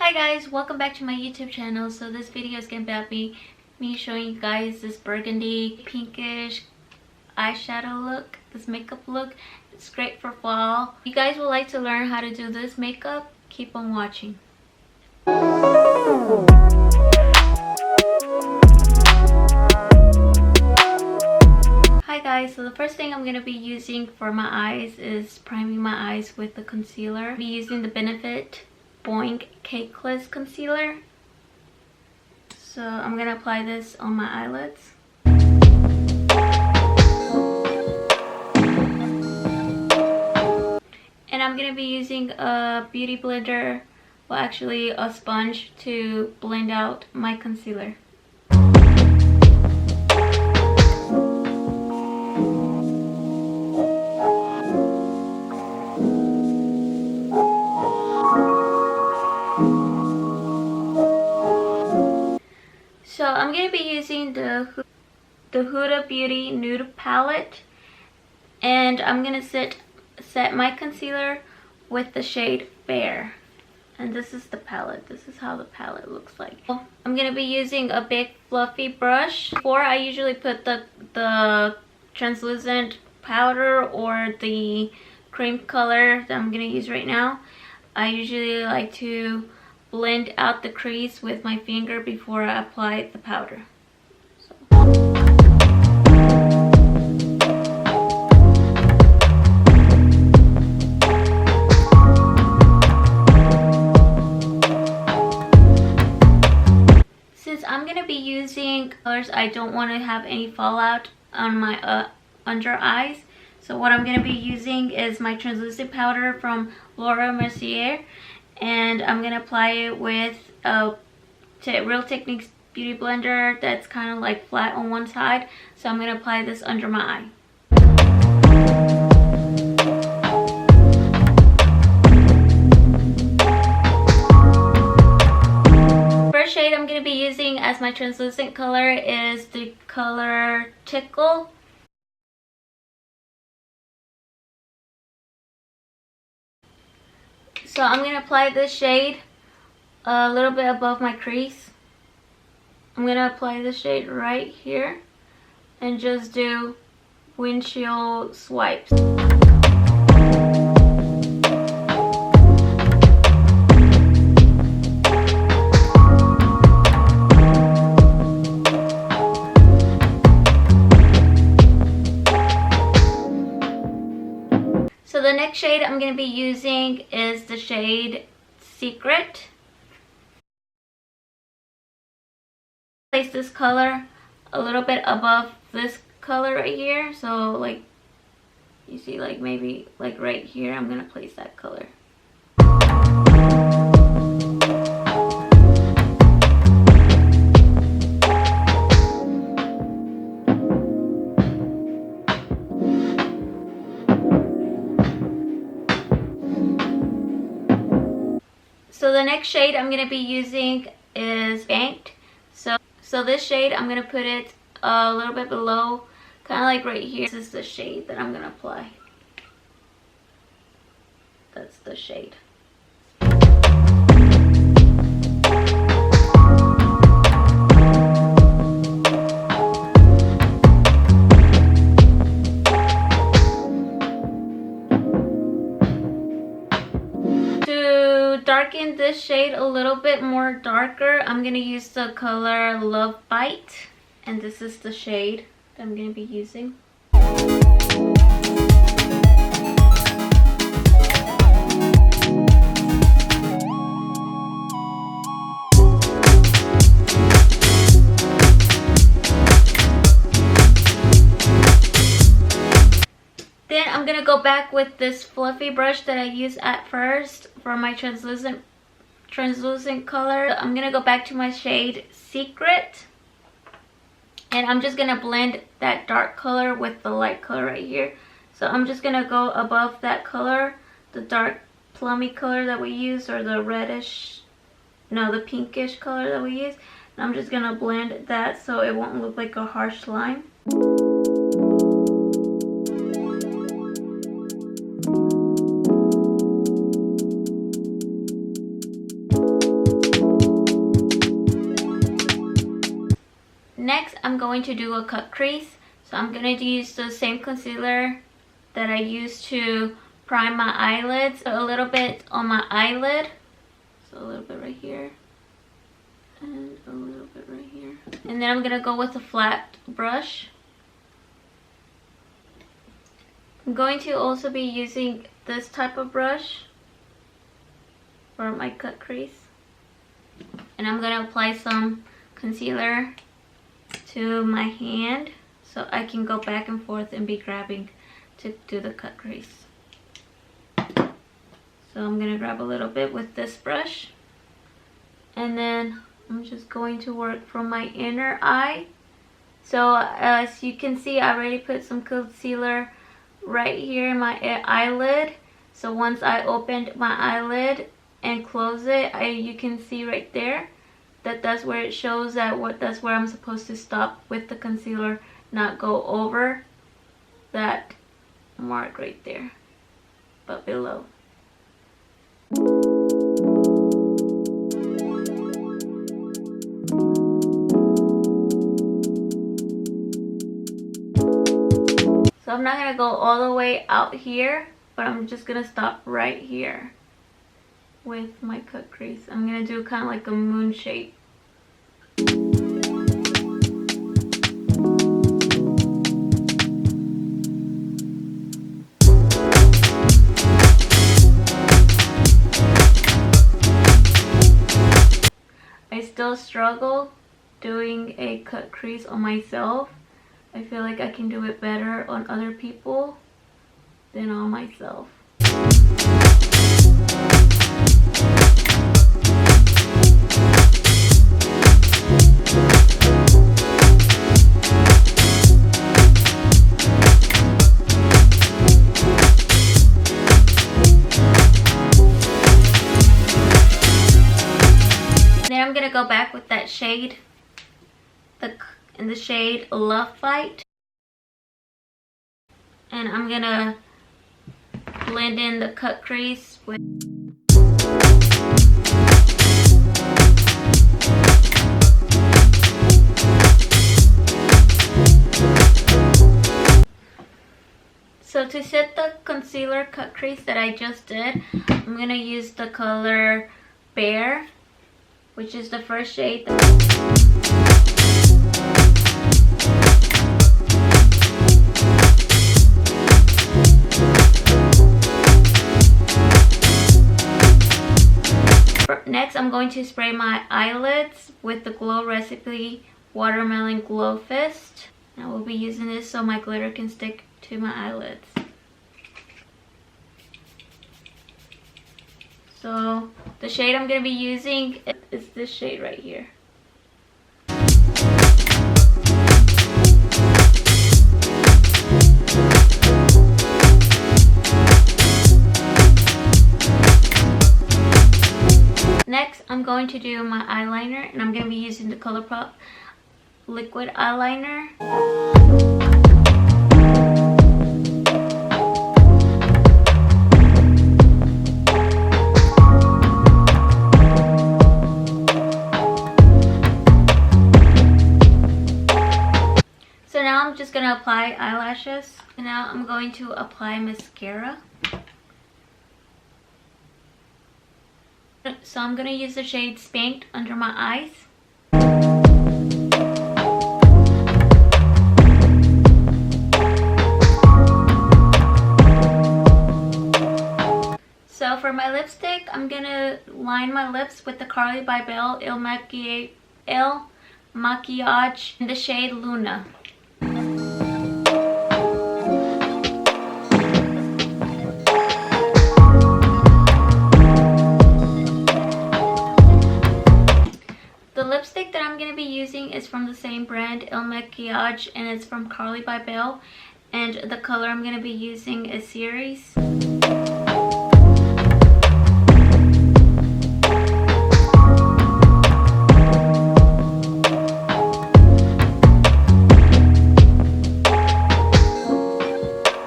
Hi guys, welcome back to my YouTube channel. So this video is going to be me showing you guys this burgundy pinkish eyeshadow look, this makeup look. It's great for fall. If you guys would like to learn how to do this makeup, keep on watching. Hi guys, so the first thing I'm going to be using for my eyes is priming my eyes with the concealer. I'll be using the Benefit Boing Cakeless Concealer. So I'm going to apply this on my eyelids. And I'm going to be using a beauty blender, well actually a sponge, to blend out my concealer. So I'm going to be using the Huda Beauty Nude palette, and I'm going to set my concealer with the shade Fair. And this is the palette. This is how the palette looks like. I'm going to be using a big fluffy brush. Before, I usually put the translucent powder or the cream color that I'm going to use right now. I usually like to blend out the crease with my finger before I apply the powder. Since I'm going to be using colors, I don't want to have any fallout on my under eyes. So what I'm going to be using is my translucent powder from Laura Mercier. And I'm going to apply it with a Real Techniques Beauty Blender that's kind of like flat on one side. So I'm going to apply this under my eye. First shade I'm going to be using as my translucent color is the color Tickle. So I'm going to apply this shade a little bit above my crease. I'm going to apply this shade right here and just do windshield swipes. So the next shade I'm going to be using is the shade Secret. Place this color a little bit above this color right here. So like you see, like maybe like right here, I'm going to place that color. So the next shade I'm going to be using is Banked. So this shade, I'm going to put it a little bit below, kind of like right here. This is the shade that I'm going to apply. That's the shade. To darken this shade a little bit more darker, I'm going to use the color Love Bite, and this is the shade that I'm going to be using. Then I'm going to go back with this fluffy brush that I used at first for my translucent color. I'm going to go back to my shade Secret. And I'm just going to blend that dark color with the light color right here. So I'm just going to go above that color, the dark plummy color that we used, or the reddish, no, the pinkish color that we used. And I'm just going to blend that so it won't look like a harsh line. Next, I'm going to do a cut crease. So I'm going to use the same concealer that I used to prime my eyelids. So a little bit on my eyelid. So a little bit right here. And a little bit right here. And then I'm going to go with a flat brush. I'm going to also be using this type of brush for my cut crease. And I'm going to apply some concealer to my hand so I can go back and forth and be grabbing to do the cut crease. So I'm going to grab a little bit with this brush. And then I'm just going to work from my inner eye. So as you can see, I already put some concealer right here in my eyelid. So once I opened my eyelid and close it, you can see right there that that's where it shows that that's where I'm supposed to stop with the concealer, not go over that mark right there, but below. So I'm not going to go all the way out here, but I'm just going to stop right here with my cut crease. I'm going to do kind of like a moon shape. I still struggle doing a cut crease on myself. I feel like I can do it better on other people than on myself. Then I'm gonna go back with that shade, in the shade Love Fight, and I'm gonna blend in the cut crease with So to set the concealer cut crease that I just did, I'm gonna use the color Bear, which is the first shade. Next, I'm going to spray my eyelids with the Glow Recipe Watermelon Glow Fist. I will be using this so my glitter can stick to my eyelids. So the shade I'm going to be using is this shade right here. Next, I'm going to do my eyeliner, and I'm going to be using the ColourPop liquid eyeliner. So now I'm just going to apply eyelashes, and now I'm going to apply mascara. So I'm going to use the shade Spanked under my eyes. So for my lipstick, I'm going to line my lips with the Carly by Bell Il Maquillage in the shade Luna. The lipstick that I'm going to be using is from the same brand, Il Maquillage, and it's from Carly by Bell. And the color I'm going to be using is Series.